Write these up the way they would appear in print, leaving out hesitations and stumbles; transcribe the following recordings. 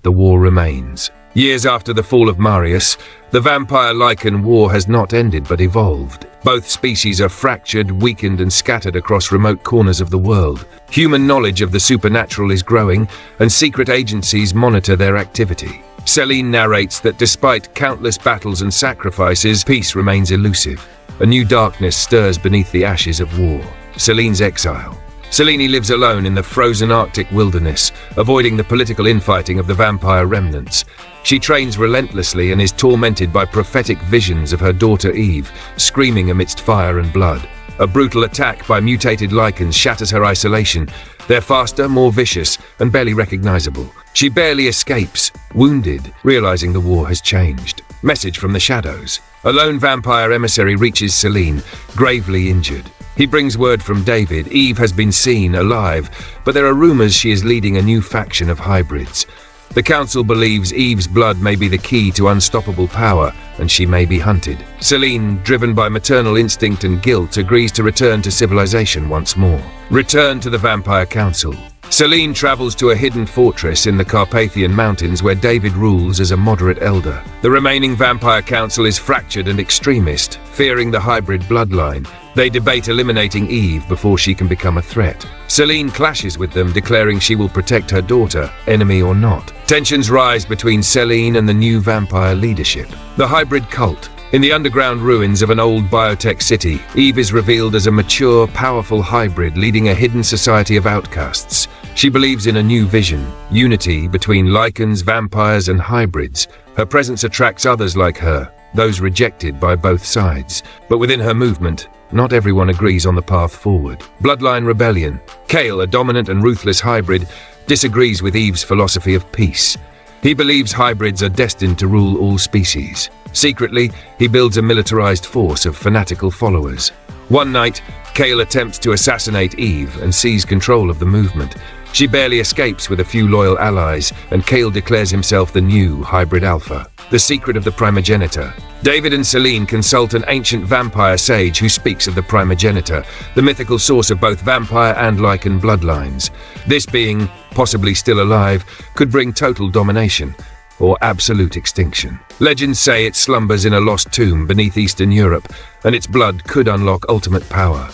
the war remains. Years after the fall of Marius, the vampire-lycan war has not ended but evolved. Both species are fractured, weakened, and scattered across remote corners of the world. Human knowledge of the supernatural is growing, and secret agencies monitor their activity. Selene narrates that despite countless battles and sacrifices, peace remains elusive. A new darkness stirs beneath the ashes of war. Selene's exile. Selene lives alone in the frozen Arctic wilderness, avoiding the political infighting of the vampire remnants. She trains relentlessly and is tormented by prophetic visions of her daughter Eve, screaming amidst fire and blood. A brutal attack by mutated Lycans shatters her isolation. They're faster, more vicious, and barely recognizable. She barely escapes, wounded, realizing the war has changed. Message from the shadows. A lone vampire emissary reaches Selene, gravely injured. He brings word from David. Eve has been seen alive, but there are rumors she is leading a new faction of hybrids. The council believes Eve's blood may be the key to unstoppable power, and she may be hunted. Selene, driven by maternal instinct and guilt, agrees to return to civilization once more. Return to the Vampire Council. Selene travels to a hidden fortress in the Carpathian Mountains where David rules as a moderate elder. The remaining Vampire Council is fractured and extremist, fearing the hybrid bloodline. They debate eliminating Eve before she can become a threat. Selene clashes with them, declaring she will protect her daughter, enemy or not. Tensions rise between Selene and the new vampire leadership. The hybrid cult. In the underground ruins of an old biotech city, Eve is revealed as a mature, powerful hybrid leading a hidden society of outcasts. She believes in a new vision, unity between Lycans, vampires, and hybrids. Her presence attracts others like her, those rejected by both sides. But within her movement, not everyone agrees on the path forward. Bloodline rebellion. Kale, a dominant and ruthless hybrid, disagrees with Eve's philosophy of peace. He believes hybrids are destined to rule all species. Secretly, he builds a militarized force of fanatical followers. One night, Kale attempts to assassinate Eve and seize control of the movement. She barely escapes with a few loyal allies, and Kale declares himself the new hybrid alpha. The secret of the primogenitor. David and Selene consult an ancient vampire sage who speaks of the primogenitor, the mythical source of both vampire and Lycan bloodlines. This being, possibly still alive, could bring total domination or absolute extinction. Legends say it slumbers in a lost tomb beneath Eastern Europe, and its blood could unlock ultimate power.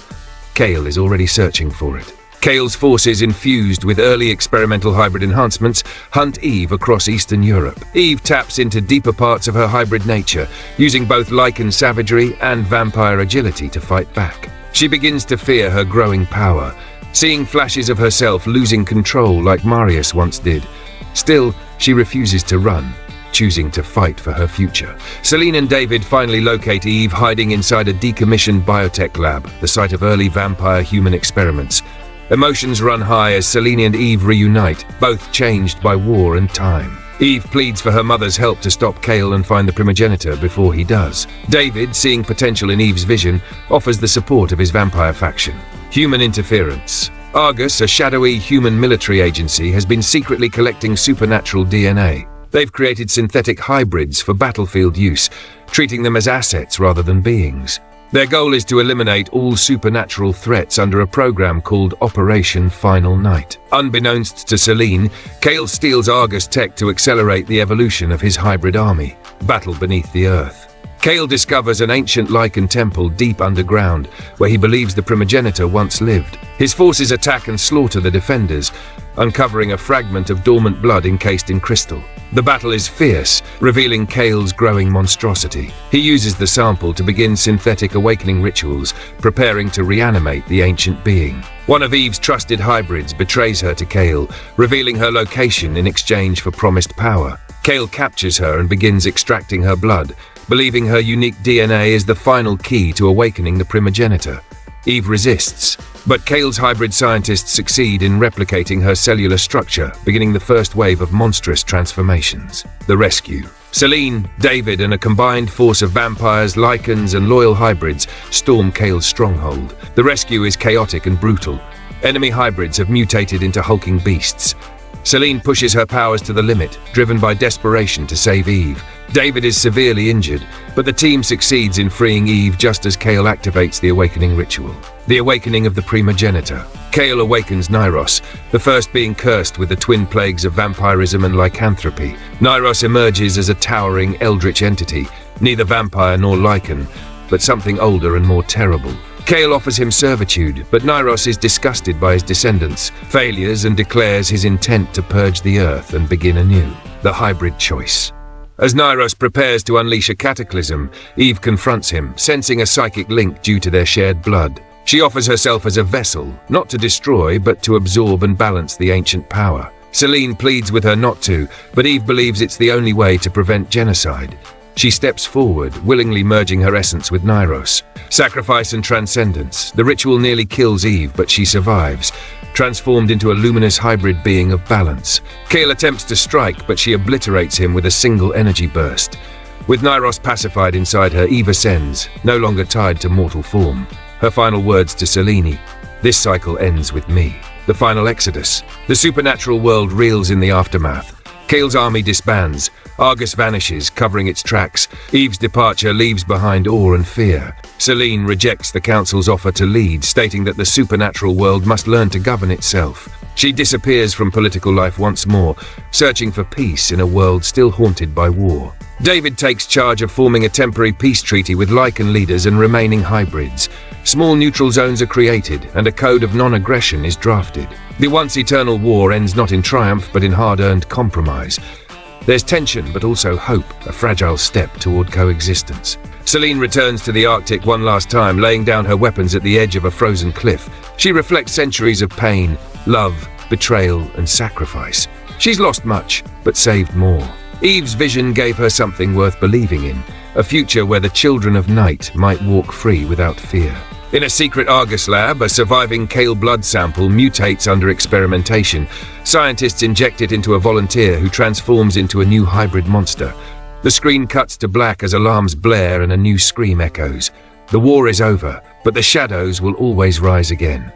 Kale is already searching for it. Kale's forces, infused with early experimental hybrid enhancements, hunt Eve across Eastern Europe. Eve taps into deeper parts of her hybrid nature, using both Lycan savagery and vampire agility to fight back. She begins to fear her growing power, seeing flashes of herself losing control like Marius once did. Still, she refuses to run, choosing to fight for her future. Selene and David finally locate Eve hiding inside a decommissioned biotech lab, the site of early vampire-human experiments. Emotions run high as Selene and Eve reunite, both changed by war and time. Eve pleads for her mother's help to stop Kale and find the primogenitor before he does. David, seeing potential in Eve's vision, offers the support of his vampire faction. Human interference. Argus, a shadowy human military agency, has been secretly collecting supernatural DNA. They've created synthetic hybrids for battlefield use, treating them as assets rather than beings. Their goal is to eliminate all supernatural threats under a program called Operation Final Night. Unbeknownst to Selene, Kale steals Argus tech to accelerate the evolution of his hybrid army. Battle beneath the earth. Kale discovers an ancient Lycan temple deep underground, where he believes the primogenitor once lived. His forces attack and slaughter the defenders, uncovering a fragment of dormant blood encased in crystal. The battle is fierce, revealing Kale's growing monstrosity. He uses the sample to begin synthetic awakening rituals, preparing to reanimate the ancient being. One of Eve's trusted hybrids betrays her to Kale, revealing her location in exchange for promised power. Kale captures her and begins extracting her blood, believing her unique DNA is the final key to awakening the primogenitor. Eve resists, but Kale's hybrid scientists succeed in replicating her cellular structure, beginning the first wave of monstrous transformations. The rescue. Selene, David, and a combined force of vampires, Lycans, and loyal hybrids storm Kale's stronghold. The rescue is chaotic and brutal. Enemy hybrids have mutated into hulking beasts. Selene pushes her powers to the limit, driven by desperation to save Eve. David is severely injured, but the team succeeds in freeing Eve just as Kale activates the awakening ritual. The awakening of the primogenitor. Kale awakens Nyros, the first being cursed with the twin plagues of vampirism and lycanthropy. Nyros emerges as a towering, eldritch entity, neither vampire nor lycan, but something older and more terrible. Kale offers him servitude, but Nyros is disgusted by his descendants' failures and declares his intent to purge the earth and begin anew. The hybrid choice. As Nyros prepares to unleash a cataclysm, Eve confronts him, sensing a psychic link due to their shared blood. She offers herself as a vessel, not to destroy, but to absorb and balance the ancient power. Selene pleads with her not to, but Eve believes it's the only way to prevent genocide. She steps forward, willingly merging her essence with Nyros. Sacrifice and transcendence. The ritual nearly kills Eve, but she survives, transformed into a luminous hybrid being of balance. Kale attempts to strike, but she obliterates him with a single energy burst. With Nyros pacified inside her, Eve ascends, no longer tied to mortal form. Her final words to Selene: "This cycle ends with me." The final exodus. The supernatural world reels in the aftermath. Kale's army disbands. Argus vanishes, covering its tracks. Eve's departure leaves behind awe and fear. Selene rejects the council's offer to lead, stating that the supernatural world must learn to govern itself. She disappears from political life once more, searching for peace in a world still haunted by war. David takes charge of forming a temporary peace treaty with Lycan leaders and remaining hybrids. Small neutral zones are created, and a code of non-aggression is drafted. The once eternal war ends not in triumph, but in hard-earned compromise. There's tension, but also hope, a fragile step toward coexistence. Selene returns to the Arctic one last time, laying down her weapons at the edge of a frozen cliff. She reflects centuries of pain, love, betrayal, and sacrifice. She's lost much, but saved more. Eve's vision gave her something worth believing in, a future where the children of night might walk free without fear. In a secret Argus lab, a surviving Kale blood sample mutates under experimentation. Scientists inject it into a volunteer who transforms into a new hybrid monster. The screen cuts to black as alarms blare and a new scream echoes. The war is over, but the shadows will always rise again.